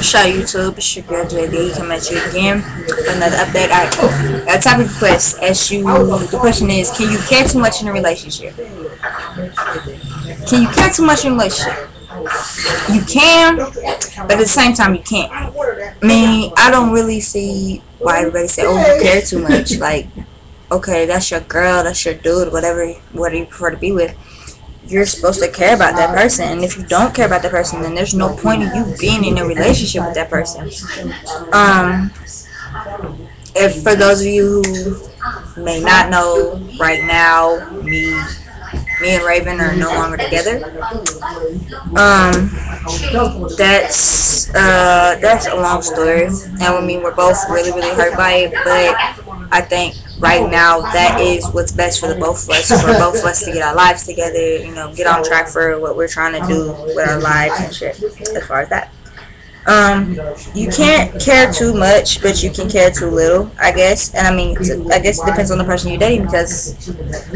Shout out YouTube, it's your girl JD coming at you again for another update. A topic request. The question is, can you care too much in a relationship? Can you care too much in a relationship? You can, but at the same time you can't. I mean, I don't really see why everybody say, oh, you care too much. Like, okay, that's your girl, that's your dude, whatever you prefer to be with. You're supposed to care about that person, and if you don't care about that person, then there's no point in you being in a relationship with that person. If for those of you who may not know, right now me and Raven are no longer together. That's a long story, and I mean we're both really hurt by it, but I think right now that is what's best for the both of us, for both of us to get our lives together, you know, get on track for what we're trying to do with our lives and shit, as far as that. You can't care too much, but you can care too little, I guess. And I mean, I guess it depends on the person you're dating, because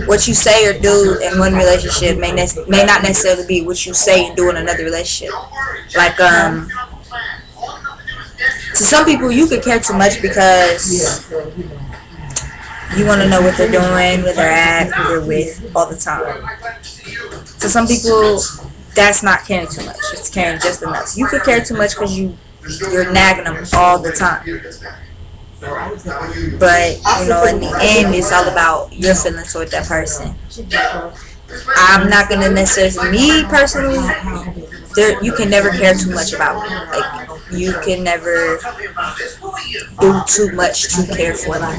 what you say or do in one relationship may not necessarily be what you say and do in another relationship. Like, to some people, you could care too much because you want to know what they're doing, where they're at, who they're with all the time. To some people, that's not caring too much. It's caring just enough. You could care too much because you're nagging them all the time. But, you know, in the end, it's all about your feelings toward that person. I'm not going to necessarily, me personally, you can never care too much about me. Like, you can never do too much to care for them.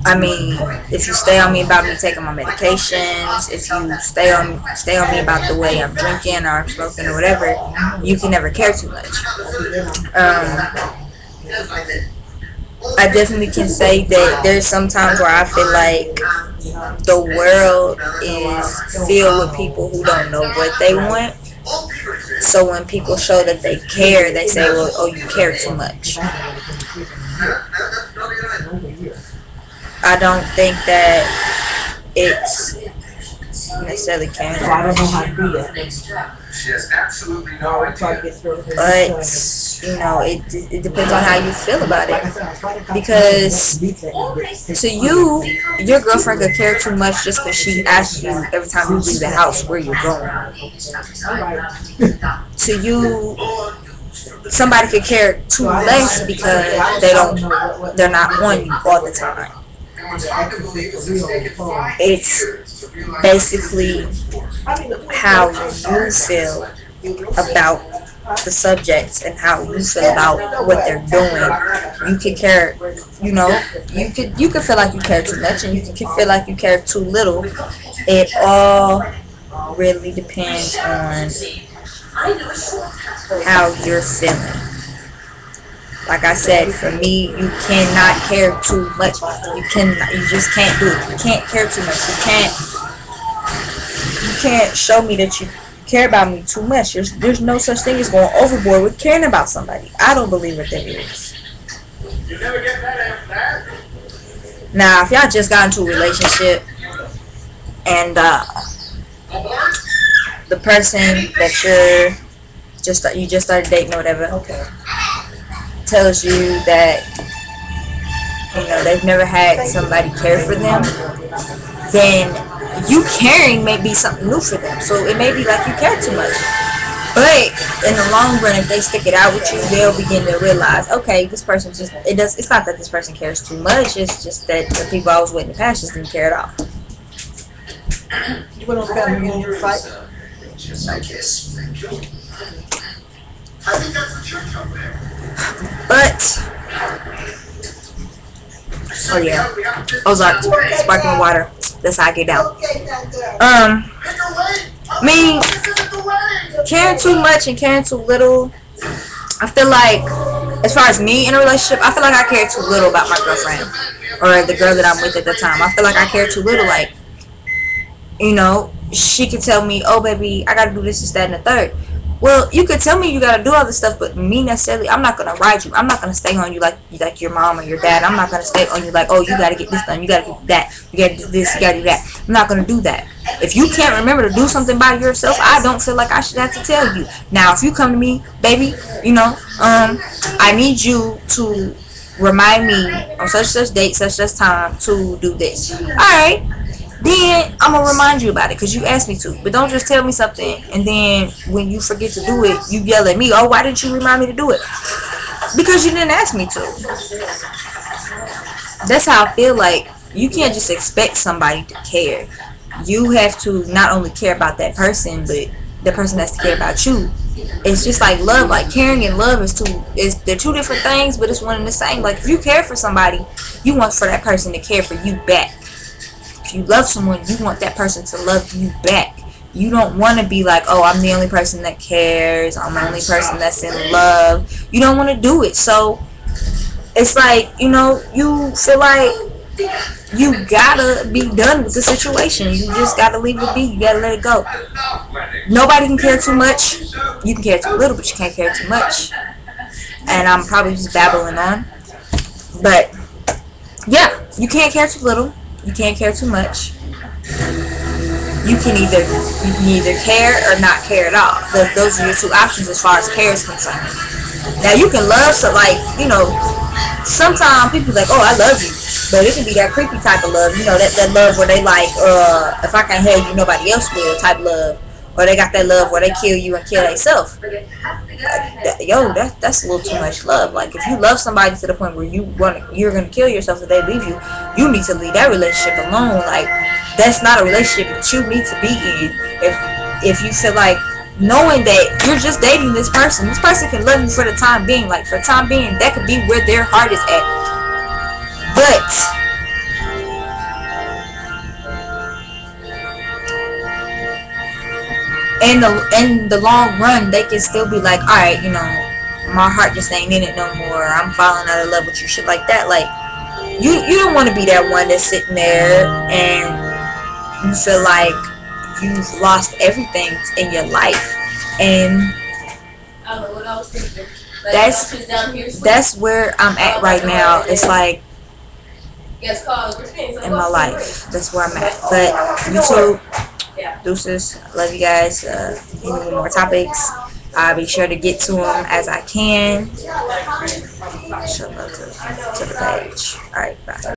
I mean, if you stay on me about me taking my medications, if you stay on me about the way I'm drinking or I'm smoking or whatever, you can never care too much. I definitely can say that there's some times where I feel like the world is filled with people who don't know what they want. So when people show that they care, they say, well, oh, you care too much. I don't think that it's necessarily caring too much. But, you know, it depends on how you feel about it. Because to you, your girlfriend could care too much just because she asks you every time you leave the house where you're going. To you, somebody could care too less because they're not on you all the time. It's basically how you feel about the subjects and how you feel about what they're doing. You can care, you know, you could feel like you care too much, and you can feel like you care too little. It all really depends on how you're feeling. Like I said, for me, you cannot care too much. You just can't do it. You can't care too much. You can't show me that you care about me too much. There's no such thing as going overboard with caring about somebody. I don't believe that there is. You never get that. Now, if y'all just got into a relationship and the person that you just started dating or whatever, tells you that, you know, they've never had somebody care for them, then you caring may be something new for them. So it may be like you care too much. But in the long run, if they stick it out with you, they'll begin to realize, okay, this person it's not that this person cares too much, it's just that the people I was with in the past just didn't care at all. You went on family reunion fight? I think that's the church up there. But, oh yeah, Ozark, sparkling water, that's how I get down. I mean, caring too much and caring too little, I feel like, as far as me in a relationship, I feel like I care too little about my girlfriend, or the girl that I'm with at the time. I feel like I care too little. Like, you know, she could tell me, oh baby, I gotta do this, this, that, and the third. Well, you could tell me you gotta do all this stuff, but me necessarily, I'm not gonna ride you. I'm not gonna stay on you like your mom or your dad. I'm not gonna stay on you like, oh, you gotta get this done, you gotta do that, you gotta do this, you gotta do that. I'm not gonna do that. If you can't remember to do something by yourself, I don't feel like I should have to tell you. Now, if you come to me, baby, I need you to remind me on such date, such time to do this. All right, then I'm gonna remind you about it because you asked me to. But don't just tell me something and then when you forget to do it, you yell at me. Oh, why didn't you remind me to do it? Because you didn't ask me to. That's how I feel like you can't just expect somebody to care. You have to not only care about that person, but the person has to care about you. It's just like love, like caring and love they're two different things, but it's one and the same. Like if you care for somebody, you want for that person to care for you back. If you love someone, you want that person to love you back. You don't want to be like, oh, I'm the only person that cares, I'm the only person that's in love. You don't want to do it. So it's like, you feel like you gotta be done with the situation. You just gotta leave it be. You gotta let it go. Nobody can care too much. You can care too little, but you can't care too much. And I'm probably just babbling on. But yeah, you can't care too little. You can't care too much. You can either care or not care at all. Those are your two options as far as care is concerned. Now you can love, so like, sometimes people like, oh, I love you. But it can be that creepy type of love, that love where they like, if I can't have you, nobody else will type love. Or they got that love where they kill you and kill themselves. That's a little too much love. Like if you love somebody to the point where you're gonna kill yourself if they leave you, you need to leave that relationship alone. Like that's not a relationship that you need to be in. If you feel like knowing that you're just dating this person can love you for the time being. Like for the time being, that could be where their heart is at. But in the long run, they can still be like, all right, my heart just ain't in it no more. I'm falling out of love with you, shit like that. Like you don't want to be that one that's sitting there and you feel like you've lost everything in your life, and that's where I'm at right now. It's like in my life, that's where I'm at. But YouTube, deuces, love you guys. Any more topics, I'll be sure to get to them as I can. Show love to the page. Alright, bye.